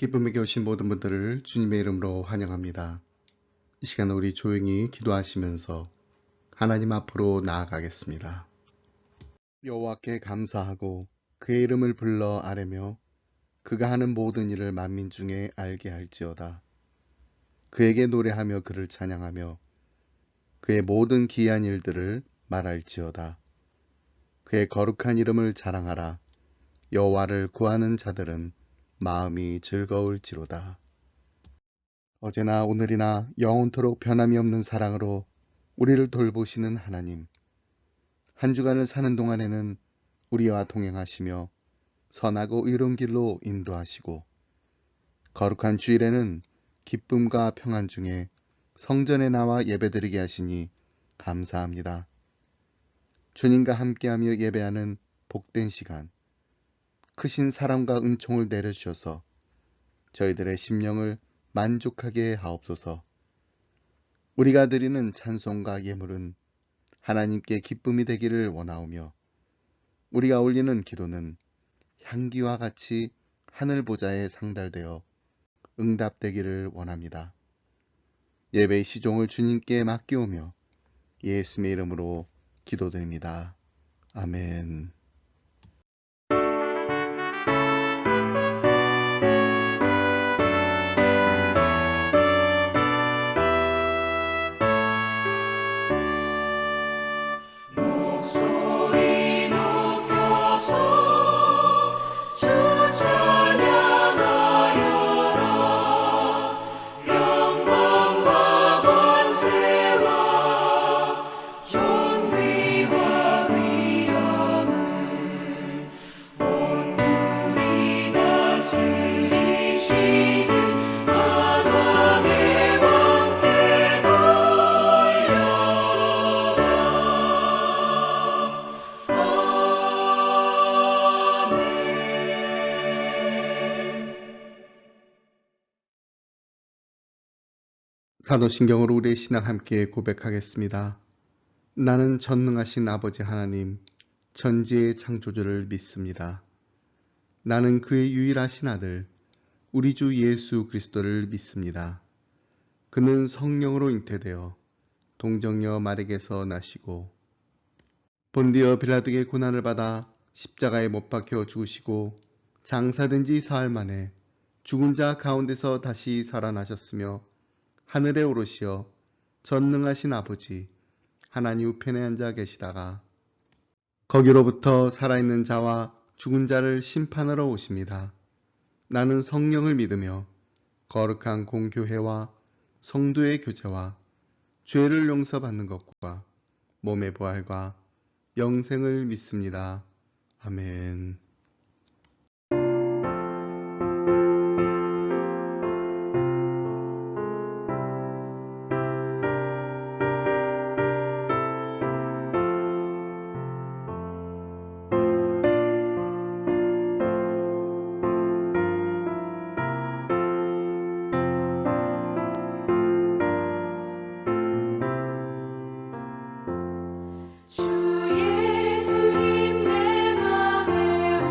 기쁨에게 오신 모든 분들을 주님의 이름으로 환영합니다. 이 시간 우리 조용히 기도하시면서 하나님 앞으로 나아가겠습니다. 여호와께 감사하고 그의 이름을 불러 아뢰며 그가 하는 모든 일을 만민 중에 알게 할지어다. 그에게 노래하며 그를 찬양하며 그의 모든 기이한 일들을 말할지어다. 그의 거룩한 이름을 자랑하라. 여호와를 구하는 자들은 마음이 즐거울지로다. 어제나 오늘이나 영원토록 변함이 없는 사랑으로 우리를 돌보시는 하나님, 한 주간을 사는 동안에는 우리와 동행하시며 선하고 의로운 길로 인도하시고 거룩한 주일에는 기쁨과 평안 중에 성전에 나와 예배드리게 하시니 감사합니다. 주님과 함께하며 예배하는 복된 시간, 크신 사랑과 은총을 내려주셔서 저희들의 심령을 만족하게 하옵소서. 우리가 드리는 찬송과 예물은 하나님께 기쁨이 되기를 원하오며 우리가 올리는 기도는 향기와 같이 하늘 보좌에 상달되어 응답되기를 원합니다. 예배의 시종을 주님께 맡기오며 예수님의 이름으로 기도드립니다. 아멘. 목소리 높여서 주 찬양하여라. 영광과 권세와 존귀와 위엄을 온누리 다스리시는 만왕의 왕께 사도신경으로 우리의 신앙 함께 고백하겠습니다. 나는 전능하신 아버지 하나님, 천지의 창조주를 믿습니다. 나는 그의 유일하신 아들, 우리 주 예수 그리스도를 믿습니다. 그는 성령으로 잉태되어 동정녀 마리에게서 나시고 본디어 빌라도의 고난을 받아 십자가에 못 박혀 죽으시고 장사된 지 사흘 만에 죽은 자 가운데서 다시 살아나셨으며 하늘에 오르시어 전능하신 아버지 하나님 우편에 앉아 계시다가 거기로부터 살아있는 자와 죽은 자를 심판하러 오십니다. 나는 성령을 믿으며 거룩한 공교회와 성도의 교제와 죄를 용서받는 것과 몸의 부활과 영생을 믿습니다. 아멘. 주 예수님 내 맘에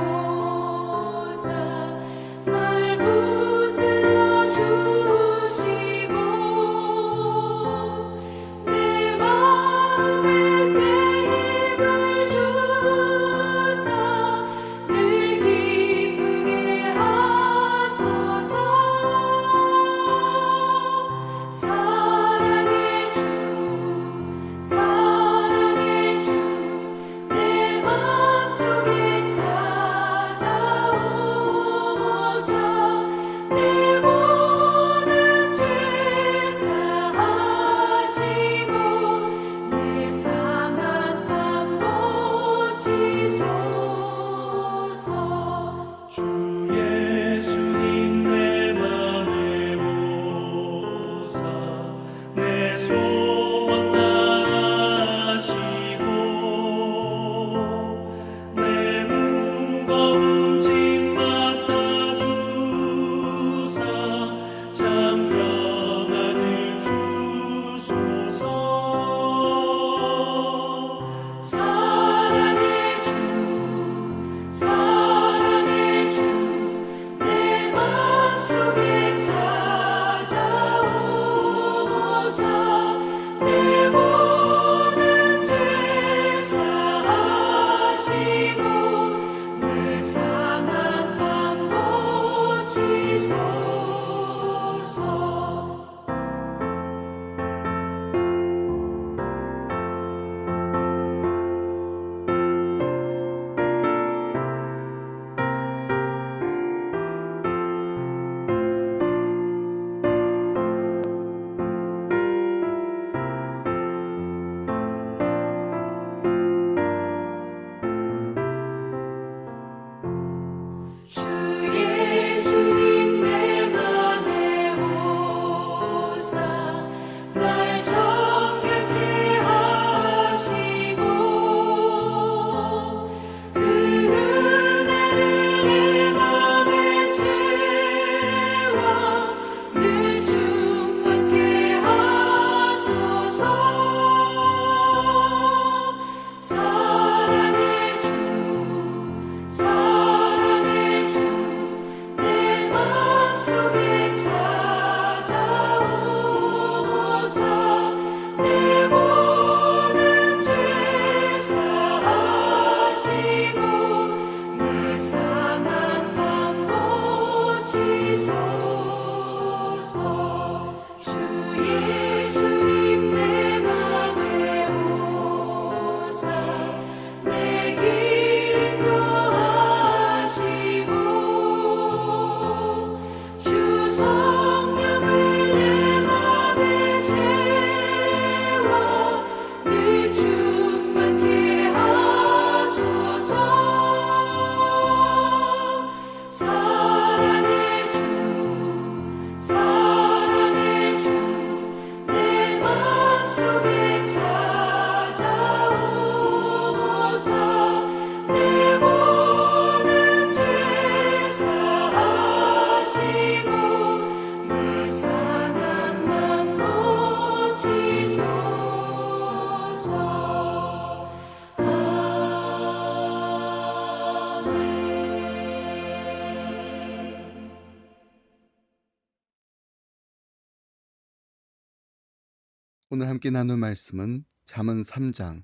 오늘 함께 나눌 말씀은 잠언 3장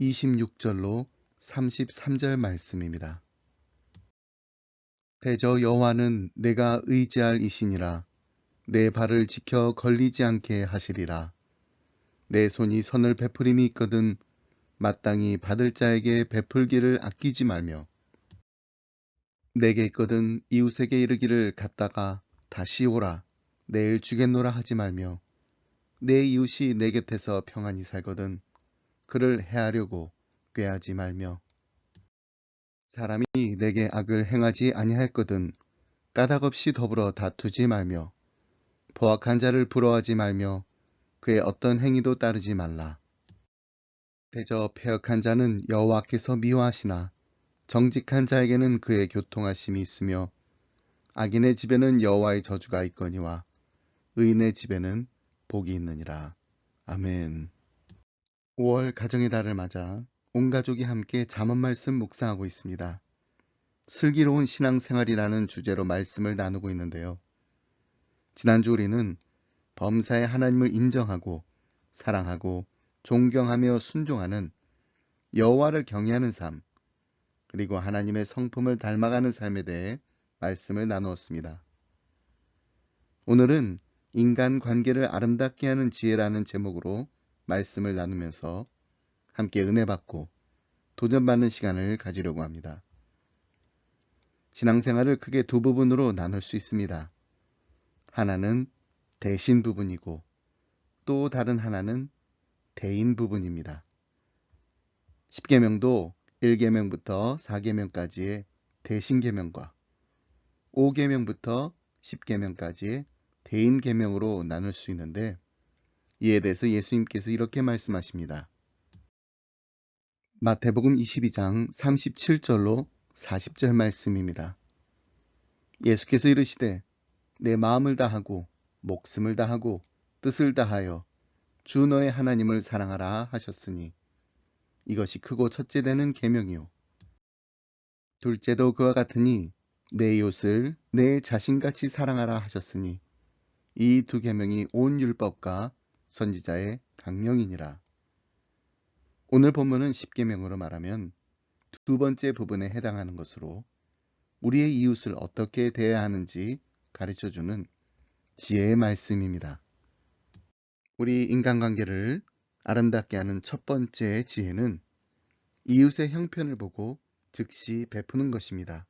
26절로 33절 말씀입니다. 대저 여호와는 내가 의지할 이시니라. 내 발을 지켜 걸리지 않게 하시리라. 내 손이 선을 베풀림이 있거든 마땅히 받을 자에게 베풀기를 아끼지 말며 내게 있거든 이웃에게 이르기를 갔다가 다시 오라 내일 주겠노라 하지 말며 내 이웃이 내 곁에서 평안히 살거든 그를 해하려고 꾀하지 말며 사람이 내게 악을 행하지 아니하였거든 까닭없이 더불어 다투지 말며 포악한 자를 부러워하지 말며 그의 어떤 행위도 따르지 말라. 대저 패역한 자는 여호와께서 미워하시나 정직한 자에게는 그의 교통하심이 있으며 악인의 집에는 여호와의 저주가 있거니와 의인의 집에는 복이 있느니라. 아멘. 5월 가정의 달을 맞아 온 가족이 함께 잠언 말씀 묵상하고 있습니다. 슬기로운 신앙생활이라는 주제로 말씀을 나누고 있는데요. 지난주 우리는 범사의 하나님을 인정하고 사랑하고 존경하며 순종하는 여호와를 경외하는 삶, 그리고 하나님의 성품을 닮아가는 삶에 대해 말씀을 나누었습니다. 오늘은 인간 관계를 아름답게 하는 지혜라는 제목으로 말씀을 나누면서 함께 은혜 받고 도전받는 시간을 가지려고 합니다. 신앙생활을 크게 두 부분으로 나눌 수 있습니다. 하나는 대신 부분이고 또 다른 하나는 대인 부분입니다. 10계명도 1계명부터 4계명까지의 대신 계명과 5계명부터 10계명까지의 대인 계명으로 나눌 수 있는데 이에 대해서 예수님께서 이렇게 말씀하십니다. 마태복음 22장 37절로 40절 말씀입니다. 예수께서 이르시되 내 마음을 다하고 목숨을 다하고 뜻을 다하여 주 너의 하나님을 사랑하라 하셨으니 이것이 크고 첫째 되는 계명이요 둘째도 그와 같으니 내 이웃을 내 자신같이 사랑하라 하셨으니 이 두 계명이 온 율법과 선지자의 강령이니라. 오늘 본문은 10계명으로 말하면 두 번째 부분에 해당하는 것으로 우리의 이웃을 어떻게 대해야 하는지 가르쳐주는 지혜의 말씀입니다. 우리 인간관계를 아름답게 하는 첫 번째 지혜는 이웃의 형편을 보고 즉시 베푸는 것입니다.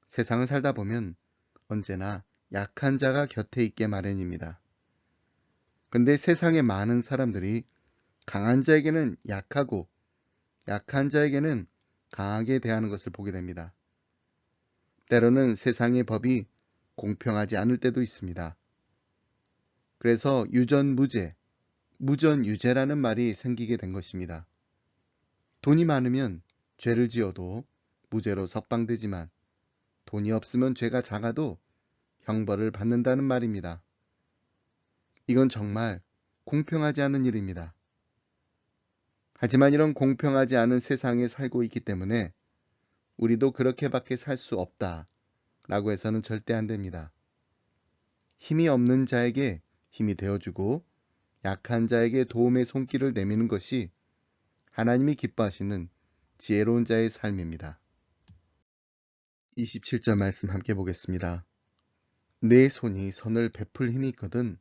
세상을 살다 보면 언제나 약한 자가 곁에 있게 마련입니다. 근데 세상에 많은 사람들이 강한 자에게는 약하고 약한 자에게는 강하게 대하는 것을 보게 됩니다. 때로는 세상의 법이 공평하지 않을 때도 있습니다. 그래서 유전무죄, 무전유죄라는 말이 생기게 된 것입니다. 돈이 많으면 죄를 지어도 무죄로 석방되지만 돈이 없으면 죄가 작아도 형벌을 받는다는 말입니다. 이건 정말 공평하지 않은 일입니다. 하지만 이런 공평하지 않은 세상에 살고 있기 때문에 우리도 그렇게밖에 살 수 없다라고 해서는 절대 안 됩니다. 힘이 없는 자에게 힘이 되어주고 약한 자에게 도움의 손길을 내미는 것이 하나님이 기뻐하시는 지혜로운 자의 삶입니다. 27절 말씀 함께 보겠습니다. 내 손이 선을 베풀 힘이 있거든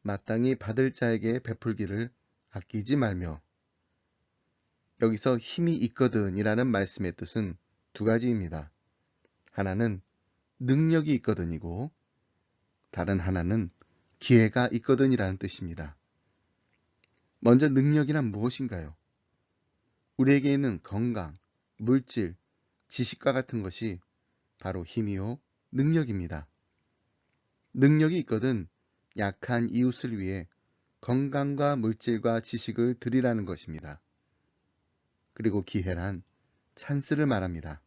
마땅히 받을 자에게 베풀기를 아끼지 말며 여기서 힘이 있거든 이라는 말씀의 뜻은 두 가지입니다. 하나는 능력이 있거든이고 다른 하나는 기회가 있거든 이라는 뜻입니다. 먼저 능력이란 무엇인가요? 우리에게 있는 건강, 물질, 지식과 같은 것이 바로 힘이요 능력입니다. 능력이 있거든 약한 이웃을 위해 건강과 물질과 지식을 드리라는 것입니다. 그리고 기회란 찬스를 말합니다.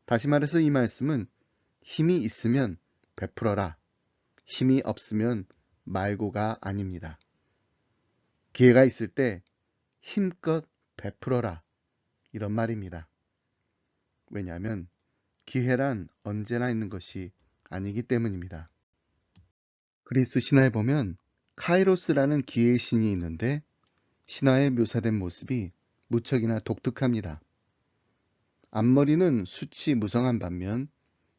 다시 말해서 이 말씀은 힘이 있으면 베풀어라, 힘이 없으면 말고가 아닙니다. 기회가 있을 때 힘껏 베풀어라 이런 말입니다. 왜냐하면 기회란 언제나 있는 것이 아니기 때문입니다. 그리스 신화에 보면 카이로스라는 기회의 신이 있는데 신화에 묘사된 모습이 무척이나 독특합니다. 앞머리는 숱이 무성한 반면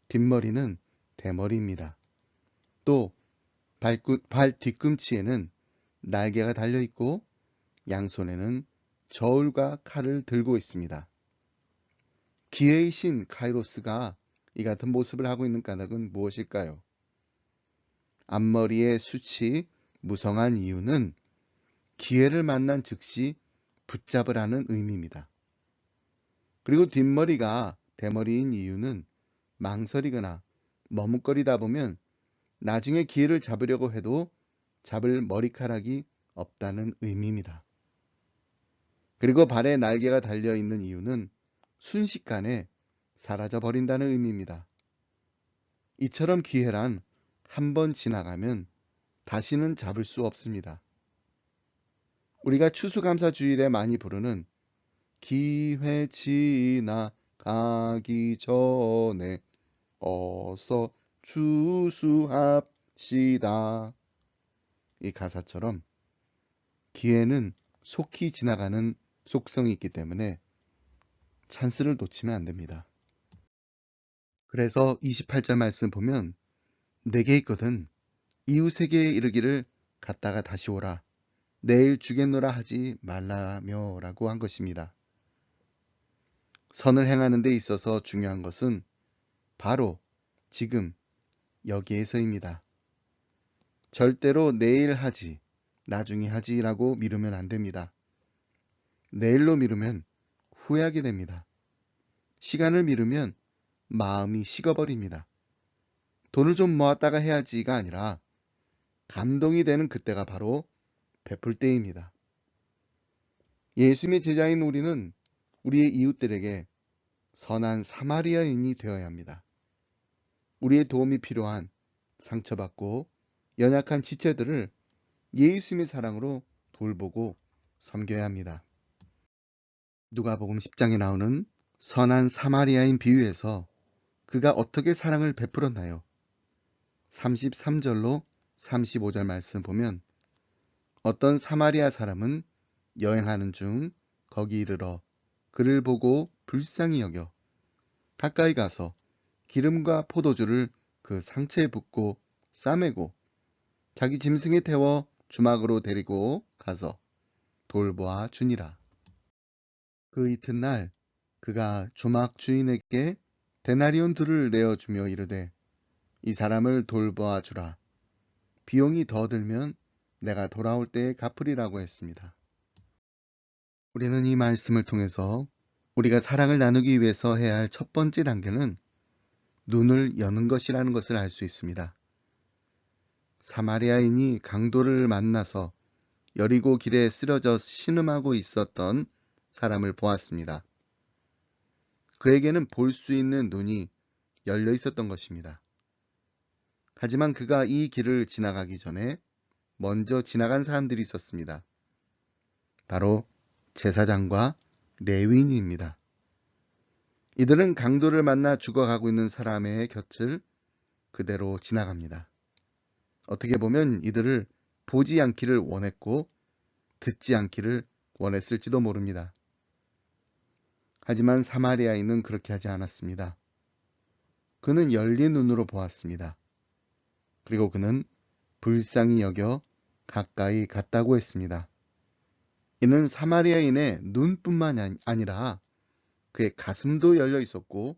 뒷머리는 대머리입니다. 또 발 뒤꿈치에는 날개가 달려 있고 양손에는 저울과 칼을 들고 있습니다. 기회의 신 카이로스가 이 같은 모습을 하고 있는 까닭은 무엇일까요? 앞머리의 숱이 무성한 이유는 기회를 만난 즉시 붙잡으라는 의미입니다. 그리고 뒷머리가 대머리인 이유는 망설이거나 머뭇거리다 보면 나중에 기회를 잡으려고 해도 잡을 머리카락이 없다는 의미입니다. 그리고 발에 날개가 달려 있는 이유는 순식간에 사라져 버린다는 의미입니다. 이처럼 기회란 한 번 지나가면 다시는 잡을 수 없습니다. 우리가 추수감사주일에 많이 부르는 기회 지나가기 전에 어서 추수합시다. 이 가사처럼 기회는 속히 지나가는 속성이 있기 때문에 찬스를 놓치면 안 됩니다. 그래서 28절 말씀 보면 내게 있거든 이웃에게 이르기를 갔다가 다시 오라. 내일 주겠노라 하지 말라며 라고 한 것입니다. 선을 행하는 데 있어서 중요한 것은 바로 지금 여기에서입니다. 절대로 내일 하지, 나중에 하지라고 미루면 안 됩니다. 내일로 미루면 후회하게 됩니다. 시간을 미루면 마음이 식어버립니다. 돈을 좀 모았다가 해야지가 아니라 감동이 되는 그때가 바로 베풀 때입니다. 예수님의 제자인 우리는 우리의 이웃들에게 선한 사마리아인이 되어야 합니다. 우리의 도움이 필요한 상처받고 연약한 지체들을 예수님의 사랑으로 돌보고 섬겨야 합니다. 누가복음 10장에 나오는 선한 사마리아인 비유에서 그가 어떻게 사랑을 베풀었나요? 33절로 35절 말씀 보면 어떤 사마리아 사람은 여행하는 중 거기 이르러 그를 보고 불쌍히 여겨 가까이 가서 기름과 포도주를 그 상처에 붓고 싸매고 자기 짐승에 태워 주막으로 데리고 가서 돌보아 주니라. 그 이튿날 그가 주막 주인에게 데나리온 둘을 내어주며 이르되 이 사람을 돌보아 주라. 비용이 더 들면 내가 돌아올 때에 갚으리라고 했습니다. 우리는 이 말씀을 통해서 우리가 사랑을 나누기 위해서 해야 할 첫 번째 단계는 눈을 여는 것이라는 것을 알 수 있습니다. 사마리아인이 강도를 만나서 여리고 길에 쓰러져 신음하고 있었던 사람을 보았습니다. 그에게는 볼 수 있는 눈이 열려 있었던 것입니다. 하지만 그가 이 길을 지나가기 전에 먼저 지나간 사람들이 있었습니다. 바로 제사장과 레위인입니다. 이들은 강도를 만나 죽어가고 있는 사람의 곁을 그대로 지나갑니다. 어떻게 보면 이들을 보지 않기를 원했고 듣지 않기를 원했을지도 모릅니다. 하지만 사마리아인은 그렇게 하지 않았습니다. 그는 열린 눈으로 보았습니다. 그리고 그는 불쌍히 여겨 가까이 갔다고 했습니다. 이는 사마리아인의 눈뿐만 아니라 그의 가슴도 열려 있었고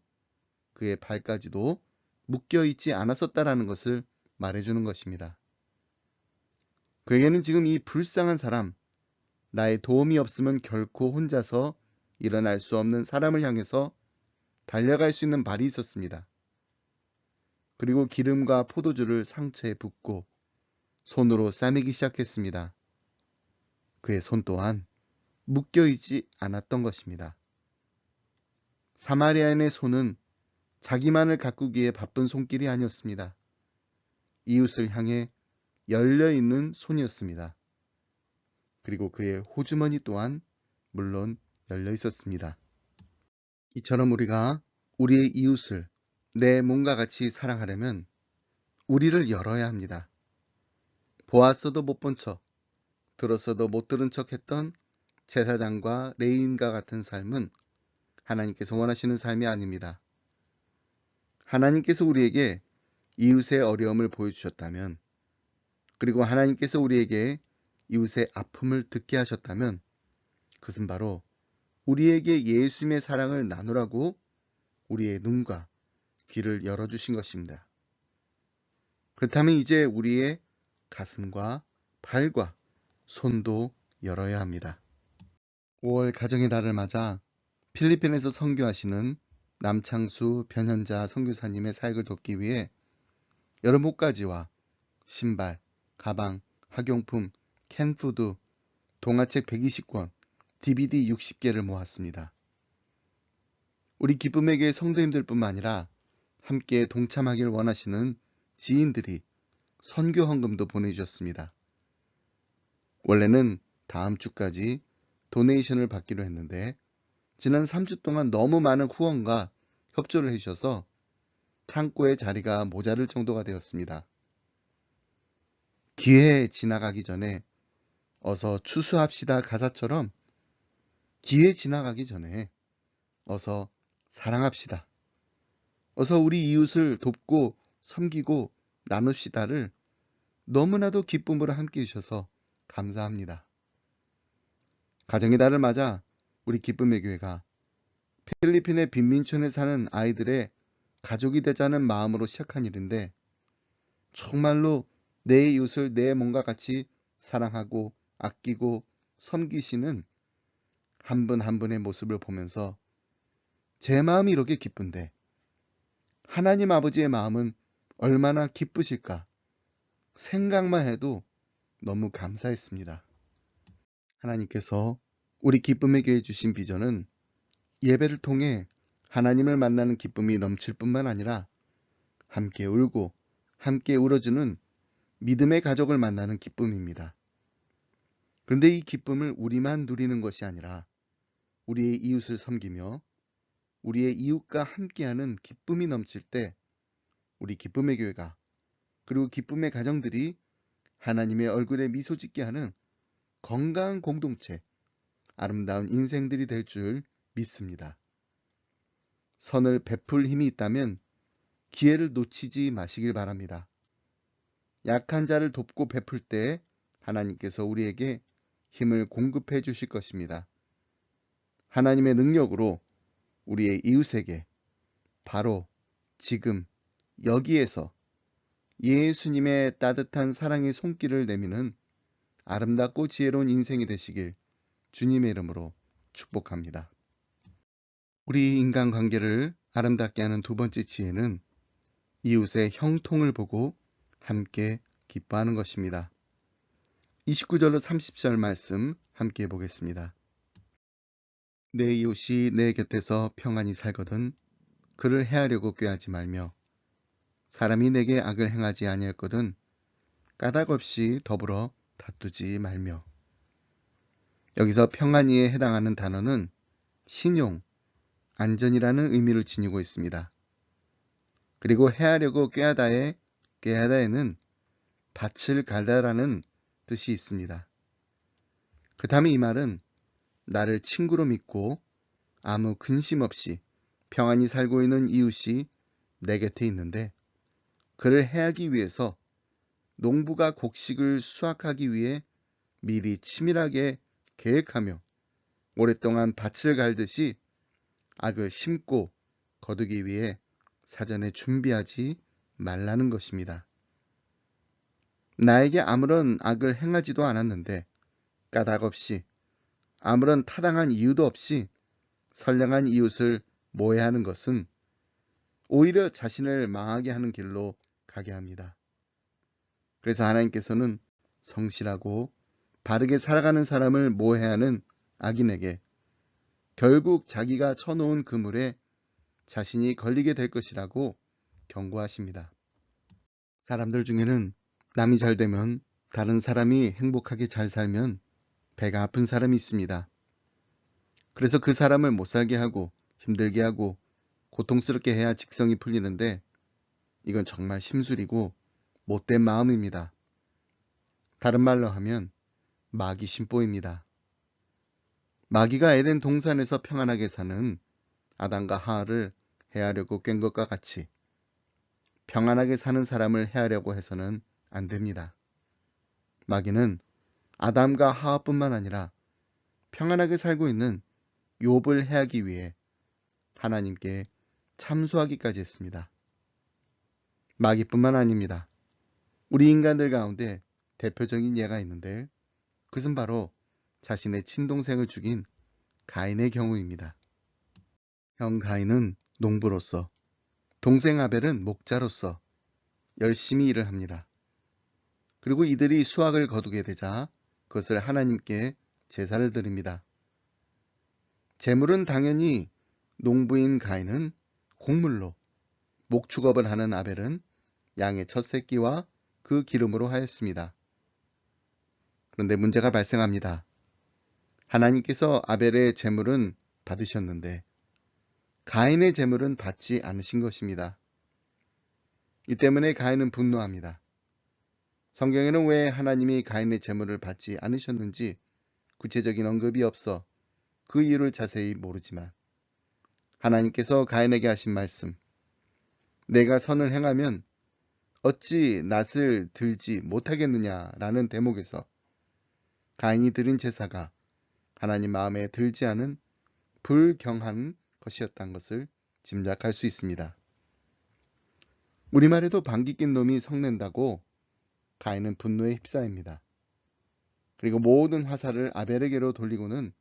그의 발까지도 묶여 있지 않았었다라는 것을 말해주는 것입니다. 그에게는 지금 이 불쌍한 사람, 나의 도움이 없으면 결코 혼자서 일어날 수 없는 사람을 향해서 달려갈 수 있는 발이 있었습니다. 그리고 기름과 포도주를 상처에 붓고 손으로 싸매기 시작했습니다. 그의 손 또한 묶여있지 않았던 것입니다. 사마리아인의 손은 자기만을 가꾸기에 바쁜 손길이 아니었습니다. 이웃을 향해 열려있는 손이었습니다. 그리고 그의 호주머니 또한 물론 열려 있었습니다. 이처럼 우리가 우리의 이웃을 내 몸과 같이 사랑하려면 우리를 열어야 합니다. 보았어도 못 본 척, 들었어도 못 들은 척 했던 제사장과 레위인과 같은 삶은 하나님께서 원하시는 삶이 아닙니다. 하나님께서 우리에게 이웃의 어려움을 보여주셨다면, 그리고 하나님께서 우리에게 이웃의 아픔을 듣게 하셨다면, 그것은 바로 우리에게 예수님의 사랑을 나누라고 우리의 눈과 귀를 열어주신 것입니다. 그렇다면 이제 우리의 가슴과 발과 손도 열어야 합니다. 5월 가정의 달을 맞아 필리핀에서 선교하시는 남창수 변현자 선교사님의 사역을 돕기 위해 여름 옷가지와 신발, 가방, 학용품, 캔푸드, 동화책 120권, DVD 60개를 모았습니다. 우리 기쁨의 교회 성도님들뿐만 아니라 함께 동참하길 원하시는 지인들이 선교 헌금도 보내주셨습니다. 원래는 다음 주까지 도네이션을 받기로 했는데 지난 3주 동안 너무 많은 후원과 협조를 해주셔서 창고에 자리가 모자랄 정도가 되었습니다. 기회 지나가기 전에 어서 추수합시다 가사처럼 기회 지나가기 전에 어서 사랑합시다. 어서 우리 이웃을 돕고 섬기고 나눕시다를 너무나도 기쁨으로 함께 해주셔서 감사합니다. 가정의 달을 맞아 우리 기쁨의 교회가 필리핀의 빈민촌에 사는 아이들의 가족이 되자는 마음으로 시작한 일인데 정말로 내 이웃을 내 몸과 같이 사랑하고 아끼고 섬기시는 한 분 한 분의 모습을 보면서 제 마음이 이렇게 기쁜데 하나님 아버지의 마음은 얼마나 기쁘실까 생각만 해도 너무 감사했습니다. 하나님께서 우리 기쁨의 교회에 주신 비전은 예배를 통해 하나님을 만나는 기쁨이 넘칠 뿐만 아니라 함께 울고 함께 울어주는 믿음의 가족을 만나는 기쁨입니다. 그런데 이 기쁨을 우리만 누리는 것이 아니라 우리의 이웃을 섬기며 우리의 이웃과 함께하는 기쁨이 넘칠 때 우리 기쁨의 교회가 그리고 기쁨의 가정들이 하나님의 얼굴에 미소 짓게 하는 건강한 공동체, 아름다운 인생들이 될 줄 믿습니다. 선을 베풀 힘이 있다면 기회를 놓치지 마시길 바랍니다. 약한 자를 돕고 베풀 때 하나님께서 우리에게 힘을 공급해 주실 것입니다. 하나님의 능력으로 우리의 이웃에게 바로 지금 여기에서 예수님의 따뜻한 사랑의 손길을 내미는 아름답고 지혜로운 인생이 되시길 주님의 이름으로 축복합니다. 우리 인간관계를 아름답게 하는 두 번째 지혜는 이웃의 형통을 보고 함께 기뻐하는 것입니다. 29절로 30절 말씀 함께 보겠습니다. 내 이웃이 내 곁에서 평안히 살거든 그를 해하려고 꾀하지 말며 사람이 내게 악을 행하지 아니했거든 까닭 없이 더불어 다투지 말며. 여기서 평안히에 해당하는 단어는 신용, 안전이라는 의미를 지니고 있습니다. 그리고 해하려고 꾀하다에는 밭을 갈다라는 뜻이 있습니다. 그 다음에 이 말은 나를 친구로 믿고 아무 근심 없이 평안히 살고 있는 이웃이 내 곁에 있는데 그를 해하기 위해서 농부가 곡식을 수확하기 위해 미리 치밀하게 계획하며 오랫동안 밭을 갈듯이 악을 심고 거두기 위해 사전에 준비하지 말라는 것입니다. 나에게 아무런 악을 행하지도 않았는데 까닭 없이 아무런 타당한 이유도 없이 선량한 이웃을 모해하는 것은 오히려 자신을 망하게 하는 길로 가게 합니다. 그래서 하나님께서는 성실하고 바르게 살아가는 사람을 모해하는 악인에게 결국 자기가 쳐놓은 그물에 자신이 걸리게 될 것이라고 경고하십니다. 사람들 중에는 남이 잘 되면 다른 사람이 행복하게 잘 살면 배가 아픈 사람이 있습니다. 그래서 그 사람을 못 살게 하고 힘들게 하고 고통스럽게 해야 직성이 풀리는데 이건 정말 심술이고 못된 마음입니다. 다른 말로 하면 마귀 심보입니다. 마귀가 에덴 동산에서 평안하게 사는 아담과 하와를 해하려고 깬 것과 같이 평안하게 사는 사람을 해하려고 해서는 안 됩니다. 마귀는 아담과 하와뿐만 아니라 평안하게 살고 있는 욥을 해하기 위해 하나님께 참소하기까지 했습니다. 마귀뿐만 아닙니다. 우리 인간들 가운데 대표적인 예가 있는데 그것은 바로 자신의 친동생을 죽인 가인의 경우입니다. 형 가인은 농부로서, 동생 아벨은 목자로서 열심히 일을 합니다. 그리고 이들이 수확을 거두게 되자 그것을 하나님께 제사를 드립니다. 제물은 당연히 농부인 가인은 곡물로, 목축업을 하는 아벨은 양의 첫 새끼와 그 기름으로 하였습니다. 그런데 문제가 발생합니다. 하나님께서 아벨의 제물은 받으셨는데 가인의 제물은 받지 않으신 것입니다. 이 때문에 가인은 분노합니다. 성경에는 왜 하나님이 가인의 제물을 받지 않으셨는지 구체적인 언급이 없어 그 이유를 자세히 모르지만 하나님께서 가인에게 하신 말씀, 내가 선을 행하면 어찌 낫을 들지 못하겠느냐라는 대목에서 가인이 드린 제사가 하나님 마음에 들지 않은 불경한 것이었던 것을 짐작할 수 있습니다. 우리말에도 방귀 낀 놈이 성낸다고 가인은 분노에 휩싸입니다. 그리고 모든 화살을 아벨에게로 돌리고는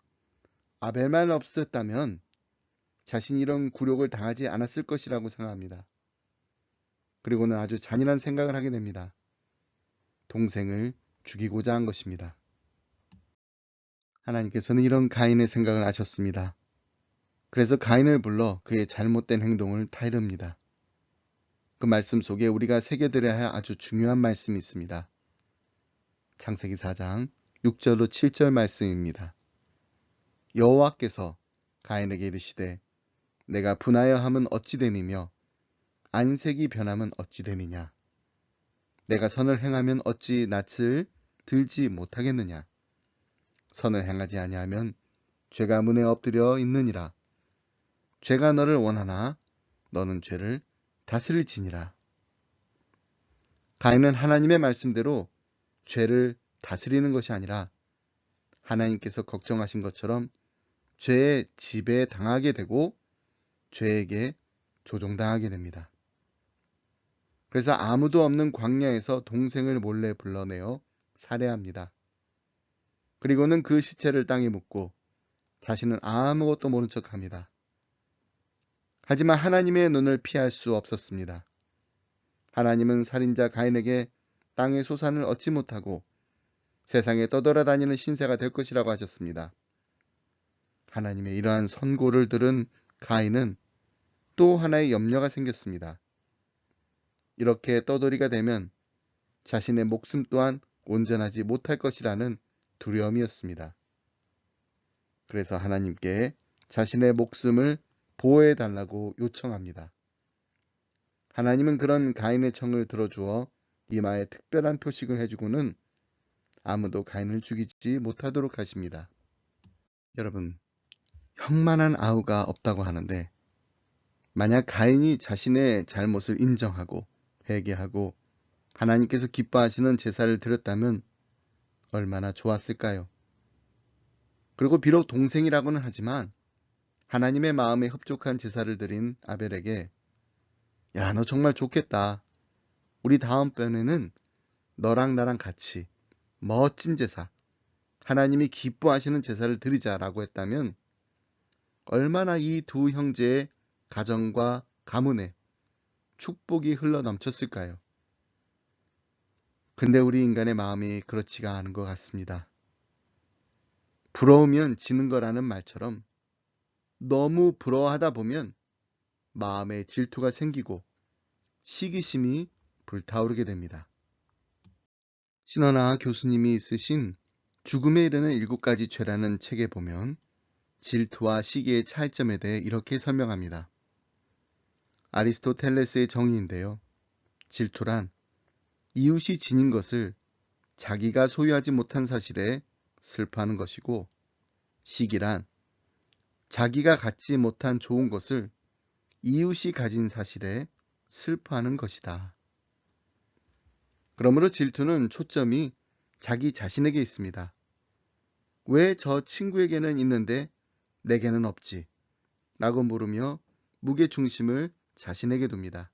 아벨만 없었다면 자신이 이런 굴욕을 당하지 않았을 것이라고 생각합니다. 그리고는 아주 잔인한 생각을 하게 됩니다. 동생을 죽이고자 한 것입니다. 하나님께서는 이런 가인의 생각을 아셨습니다. 그래서 가인을 불러 그의 잘못된 행동을 타이릅니다. 그 말씀 속에 우리가 새겨들어야 할 아주 중요한 말씀이 있습니다. 창세기 4장 6절로 7절 말씀입니다. 여호와께서 가인에게 이르시되 내가 분하여 함은 어찌 됨이며 안색이 변함은 어찌 됨이냐. 내가 선을 행하면 어찌 낯을 들지 못하겠느냐. 선을 행하지 아니하면 죄가 문에 엎드려 있느니라. 죄가 너를 원하나 너는 죄를 다스릴지니라. 가인은 하나님의 말씀대로 죄를 다스리는 것이 아니라 하나님께서 걱정하신 것처럼 죄의 지배에 당하게 되고 죄에게 조종당하게 됩니다. 그래서 아무도 없는 광야에서 동생을 몰래 불러내어 살해합니다. 그리고는 그 시체를 땅에 묻고 자신은 아무것도 모른 척합니다. 하지만 하나님의 눈을 피할 수 없었습니다. 하나님은 살인자 가인에게 땅의 소산을 얻지 못하고 세상에 떠돌아다니는 신세가 될 것이라고 하셨습니다. 하나님의 이러한 선고를 들은 가인은 또 하나의 염려가 생겼습니다. 이렇게 떠돌이가 되면 자신의 목숨 또한 온전하지 못할 것이라는 두려움이었습니다. 그래서 하나님께 자신의 목숨을 보호해 달라고 요청합니다. 하나님은 그런 가인의 청을 들어주어 이마에 특별한 표식을 해주고는 아무도 가인을 죽이지 못하도록 하십니다. 여러분, 형만한 아우가 없다고 하는데 만약 가인이 자신의 잘못을 인정하고 회개하고 하나님께서 기뻐하시는 제사를 드렸다면 얼마나 좋았을까요? 그리고 비록 동생이라고는 하지만 하나님의 마음에 흡족한 제사를 드린 아벨에게 야, 너 정말 좋겠다. 우리 다음번에는 너랑 나랑 같이 멋진 제사, 하나님이 기뻐하시는 제사를 드리자라고 했다면 얼마나 이 두 형제의 가정과 가문에 축복이 흘러 넘쳤을까요? 근데 우리 인간의 마음이 그렇지가 않은 것 같습니다. 부러우면 지는 거라는 말처럼 너무 부러워하다 보면 마음에 질투가 생기고 시기심이 불타오르게 됩니다. 신원아 교수님이 쓰신 죽음에 이르는 7가지 죄라는 책에 보면 질투와 시기의 차이점에 대해 이렇게 설명합니다. 아리스토텔레스의 정의인데요. 질투란 이웃이 지닌 것을 자기가 소유하지 못한 사실에 슬퍼하는 것이고, 시기란 자기가 갖지 못한 좋은 것을 이웃이 가진 사실에 슬퍼하는 것이다. 그러므로 질투는 초점이 자기 자신에게 있습니다. 왜 저 친구에게는 있는데 내게는 없지? 라고 물으며 무게 중심을 자신에게 둡니다.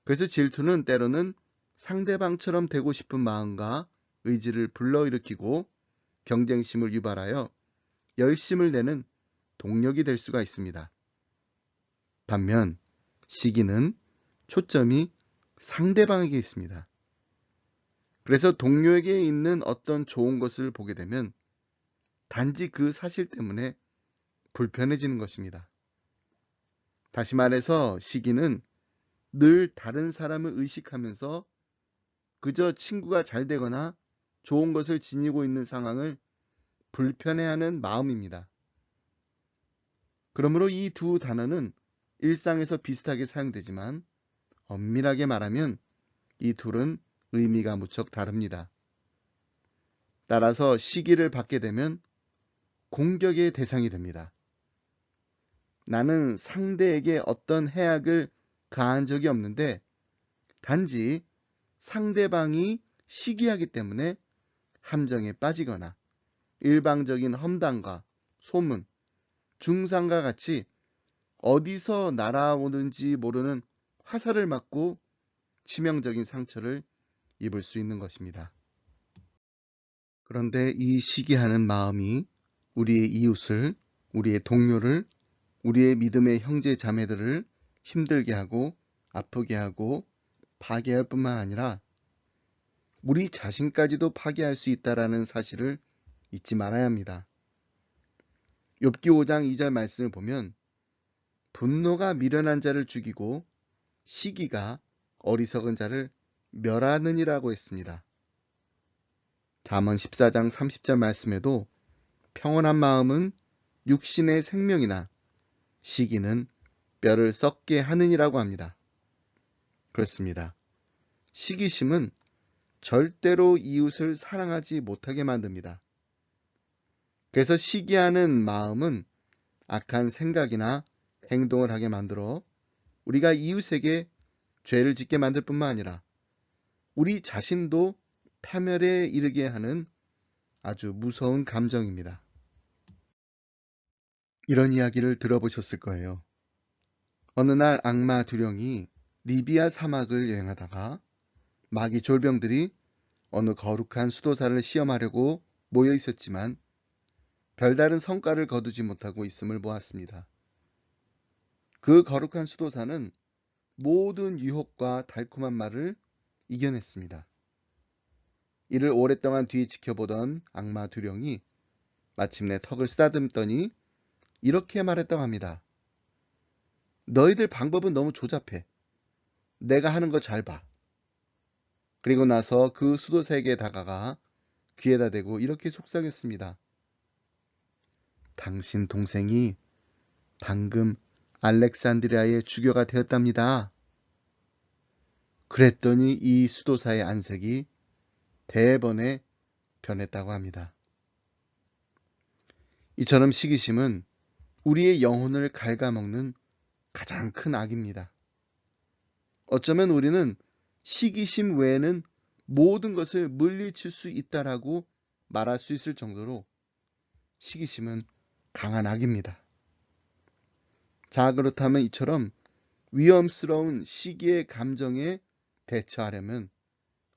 그래서 질투는 때로는 상대방처럼 되고 싶은 마음과 의지를 불러일으키고 경쟁심을 유발하여 열심을 내는 동력이 될 수가 있습니다. 반면 시기는 초점이 상대방에게 있습니다. 그래서 동료에게 있는 어떤 좋은 것을 보게 되면 단지 그 사실 때문에 불편해지는 것입니다. 다시 말해서 시기는 늘 다른 사람을 의식하면서 그저 친구가 잘 되거나 좋은 것을 지니고 있는 상황을 불편해하는 마음입니다. 그러므로 이 두 단어는 일상에서 비슷하게 사용되지만 엄밀하게 말하면 이 둘은 의미가 무척 다릅니다. 따라서 시기를 받게 되면 공격의 대상이 됩니다. 나는 상대에게 어떤 해악을 가한 적이 없는데 단지 상대방이 시기하기 때문에 함정에 빠지거나 일방적인 험담과 소문, 중상과 같이 어디서 날아오는지 모르는 화살을 맞고 치명적인 상처를 입을 수 있는 것입니다. 그런데 이 시기하는 마음이 우리의 이웃을, 우리의 동료를, 우리의 믿음의 형제 자매들을 힘들게 하고 아프게 하고 파괴할 뿐만 아니라 우리 자신까지도 파괴할 수 있다는 사실을 잊지 말아야 합니다. 욥기 5장 2절 말씀을 보면 분노가 미련한 자를 죽이고 시기가 어리석은 자를 멸하느니라고 했습니다. 잠언 14장 30절 말씀에도 평온한 마음은 육신의 생명이나 시기는 뼈를 썩게 하느니라고 합니다. 그렇습니다. 시기심은 절대로 이웃을 사랑하지 못하게 만듭니다. 그래서 시기하는 마음은 악한 생각이나 행동을 하게 만들어 우리가 이웃에게 죄를 짓게 만들 뿐만 아니라 우리 자신도 파멸에 이르게 하는 아주 무서운 감정입니다. 이런 이야기를 들어보셨을 거예요. 어느 날 악마 두령이 리비아 사막을 여행하다가 마귀 졸병들이 어느 거룩한 수도사를 시험하려고 모여 있었지만 별다른 성과를 거두지 못하고 있음을 보았습니다. 그 거룩한 수도사는 모든 유혹과 달콤한 말을 이겨냈습니다. 이를 오랫동안 뒤 지켜보던 악마 두령이 마침내 턱을 쓰다듬더니 이렇게 말했다고 합니다. 너희들 방법은 너무 조잡해. 내가 하는 거 잘 봐. 그리고 나서 그 수도사에게 다가가 귀에다 대고 이렇게 속삭였습니다. 당신 동생이 방금 알렉산드리아의 주교가 되었답니다. 그랬더니 이 수도사의 안색이 대번에 변했다고 합니다. 이처럼 시기심은 우리의 영혼을 갉아먹는 가장 큰 악입니다. 어쩌면 우리는 시기심 외에는 모든 것을 물리칠 수 있다라고 말할 수 있을 정도로 시기심은 강한 악입니다. 자, 그렇다면 이처럼 위험스러운 시기의 감정에 대처하려면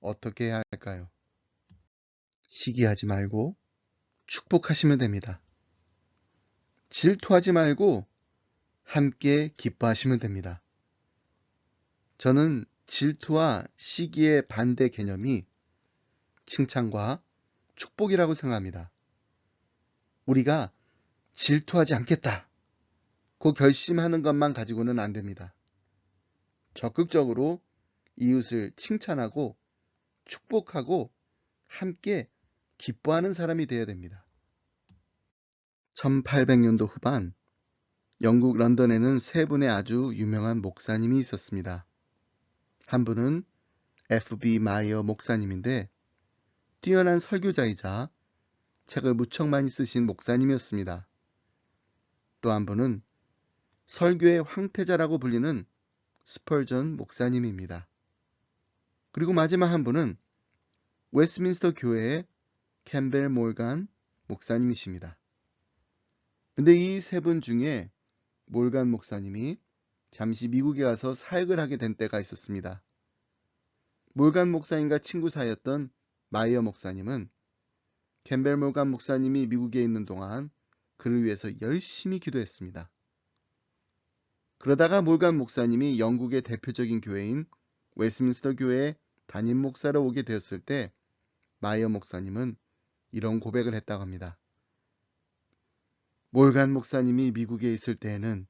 어떻게 해야 할까요? 시기하지 말고 축복하시면 됩니다. 질투하지 말고 함께 기뻐하시면 됩니다. 저는 질투와 시기의 반대 개념이 칭찬과 축복이라고 생각합니다. 우리가 질투하지 않겠다. 그 결심하는 것만 가지고는 안 됩니다. 적극적으로 이웃을 칭찬하고 축복하고 함께 기뻐하는 사람이 되어야 됩니다. 1800년도 후반 영국 런던에는 세 분의 아주 유명한 목사님이 있었습니다. 한 분은 F.B. 마이어 목사님인데 뛰어난 설교자이자 책을 무척 많이 쓰신 목사님이었습니다. 또 한 분은 설교의 황태자라고 불리는 스펄전 목사님입니다. 그리고 마지막 한 분은 웨스트민스터 교회의 캠벨 몰간 목사님이십니다. 근데 이 세 분 중에 몰간 목사님이 잠시 미국에 가서 사역을 하게 된 때가 있었습니다. 몰간 목사님과 친구 사이였던 마이어 목사님은 캠벨 몰간 목사님이 미국에 있는 동안 그를 위해서 열심히 기도했습니다. 그러다가 몰간 목사님이 영국의 대표적인 교회인 웨스트민스터 교회의 담임 목사로 오게 되었을 때 마이어 목사님은 이런 고백을 했다고 합니다. 몰간 목사님이 미국에 있을 때에는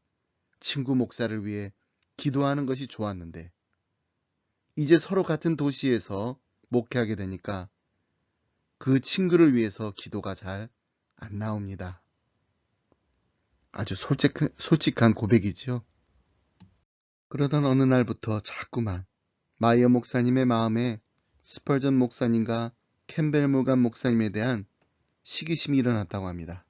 친구 목사를 위해 기도하는 것이 좋았는데 이제 서로 같은 도시에서 목회하게 되니까 그 친구를 위해서 기도가 잘 안 나옵니다. 아주 솔직한 고백이죠. 그러던 어느 날부터 자꾸만 마이어 목사님의 마음에 스펄전 목사님과 캠벨 몰간 목사님에 대한 시기심이 일어났다고 합니다.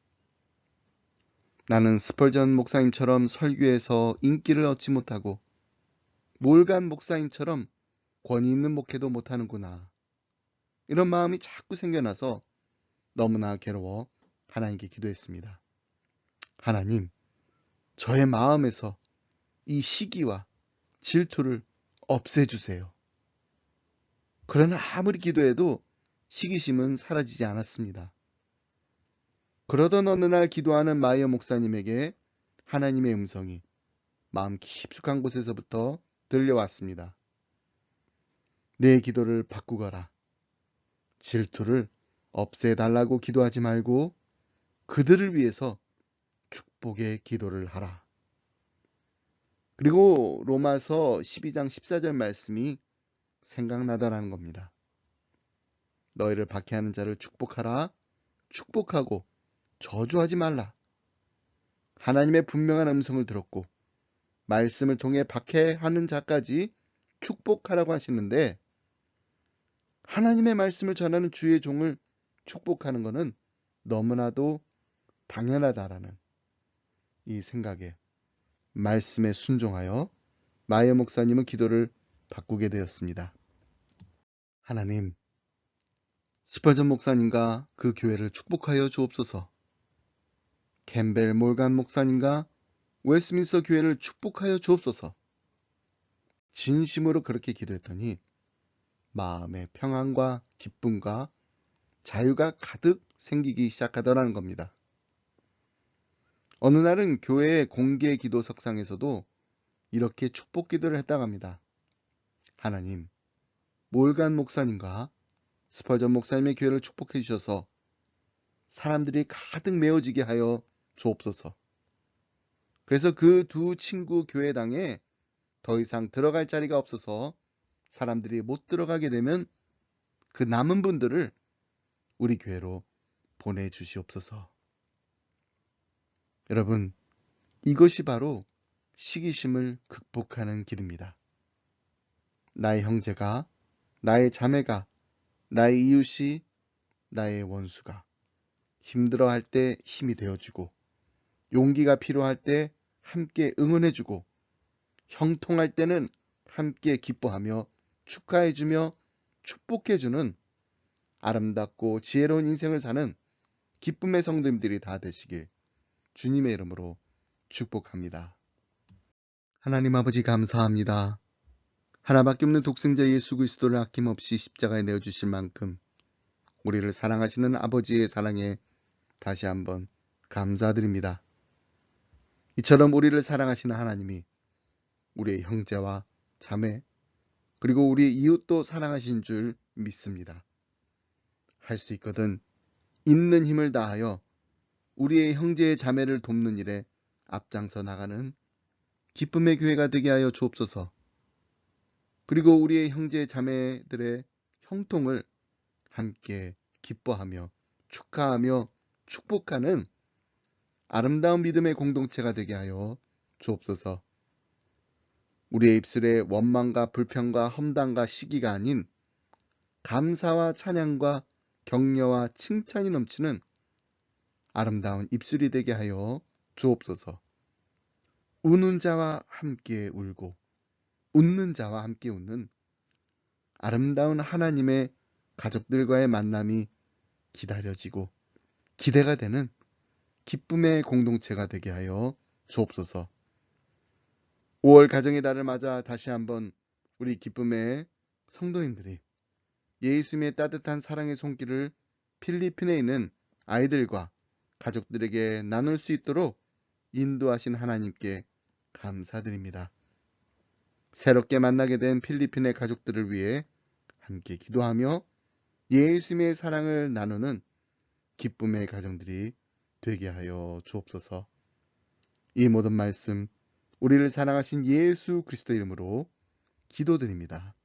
나는 스펄전 목사님처럼 설교에서 인기를 얻지 못하고 몰간 목사님처럼 권위 있는 목회도 못하는구나. 이런 마음이 자꾸 생겨나서 너무나 괴로워 하나님께 기도했습니다. 하나님, 저의 마음에서 이 시기와 질투를 없애주세요. 그러나 아무리 기도해도 시기심은 사라지지 않았습니다. 그러던 어느 날 기도하는 마이어 목사님에게 하나님의 음성이 마음 깊숙한 곳에서부터 들려왔습니다. 내 기도를 바꾸거라. 질투를 없애달라고 기도하지 말고 그들을 위해서 축복의 기도를 하라. 그리고 로마서 12장 14절 말씀이 생각나다라는 겁니다. 너희를 박해하는 자를 축복하라. 축복하고 저주하지 말라. 하나님의 분명한 음성을 들었고 말씀을 통해 박해하는 자까지 축복하라고 하시는데 하나님의 말씀을 전하는 주의 종을 축복하는 것은 너무나도 당연하다라는 이 생각에 말씀에 순종하여 마이어 목사님은 기도를 바꾸게 되었습니다. 하나님, 스펄전 목사님과 그 교회를 축복하여 주옵소서. 캠벨 몰간 목사님과 웨스트민스터 교회를 축복하여 주옵소서. 진심으로 그렇게 기도했더니 마음의 평안과 기쁨과 자유가 가득 생기기 시작하더라는 겁니다. 어느 날은 교회의 공개 기도 석상에서도 이렇게 축복 기도를 했다고 합니다. 하나님, 몰간 목사님과 스펄전 목사님의 교회를 축복해 주셔서 사람들이 가득 메워지게 하여 주옵소서. 그래서 그 두 친구 교회당에 더 이상 들어갈 자리가 없어서 사람들이 못 들어가게 되면 그 남은 분들을 우리 교회로 보내주시옵소서. 여러분, 이것이 바로 시기심을 극복하는 길입니다. 나의 형제가, 나의 자매가, 나의 이웃이, 나의 원수가 힘들어할 때 힘이 되어주고 용기가 필요할 때 함께 응원해주고 형통할 때는 함께 기뻐하며 축하해주며 축복해주는 아름답고 지혜로운 인생을 사는 기쁨의 성도님들이 다 되시길 주님의 이름으로 축복합니다. 하나님 아버지 감사합니다. 하나밖에 없는 독생자 예수 그리스도를 아낌없이 십자가에 내어주실 만큼 우리를 사랑하시는 아버지의 사랑에 다시 한번 감사드립니다. 이처럼 우리를 사랑하시는 하나님이 우리의 형제와 자매 그리고 우리 이웃도 사랑하신 줄 믿습니다. 할 수 있거든 있는 힘을 다하여 우리의 형제의 자매를 돕는 일에 앞장서 나가는 기쁨의 교회가 되게 하여 주옵소서. 그리고 우리의 형제 자매들의 형통을 함께 기뻐하며 축하하며 축복하는 아름다운 믿음의 공동체가 되게 하여 주옵소서. 우리의 입술에 원망과 불평과 험담과 시기가 아닌 감사와 찬양과 격려와 칭찬이 넘치는 아름다운 입술이 되게 하여 주옵소서. 우는 자와 함께 울고 웃는 자와 함께 웃는 아름다운 하나님의 가족들과의 만남이 기다려지고 기대가 되는 기쁨의 공동체가 되게 하여 주옵소서. 5월 가정의 달을 맞아 다시 한번 우리 기쁨의 성도님들이 예수님의 따뜻한 사랑의 손길을 필리핀에 있는 아이들과 가족들에게 나눌 수 있도록 인도하신 하나님께 감사드립니다. 새롭게 만나게 된 필리핀의 가족들을 위해 함께 기도하며 예수님의 사랑을 나누는 기쁨의 가정들이 되게 하여 주옵소서. 이 모든 말씀 우리를 사랑하신 예수 그리스도 이름으로 기도드립니다.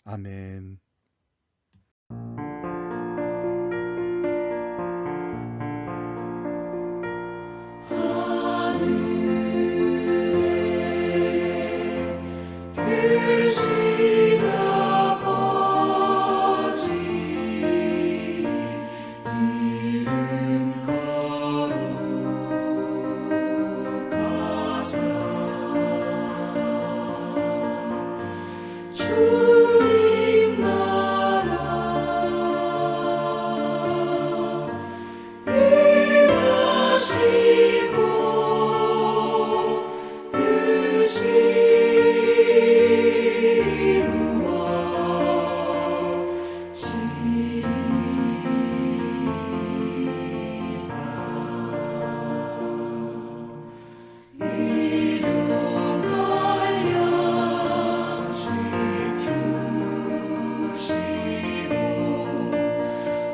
아멘. 계신 아버지 이름 거룩하사 주님 나라 임하시고 뜻이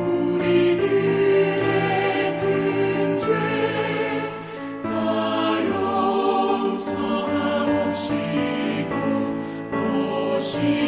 우리들의 큰 죄 다 용서하옵시고 오시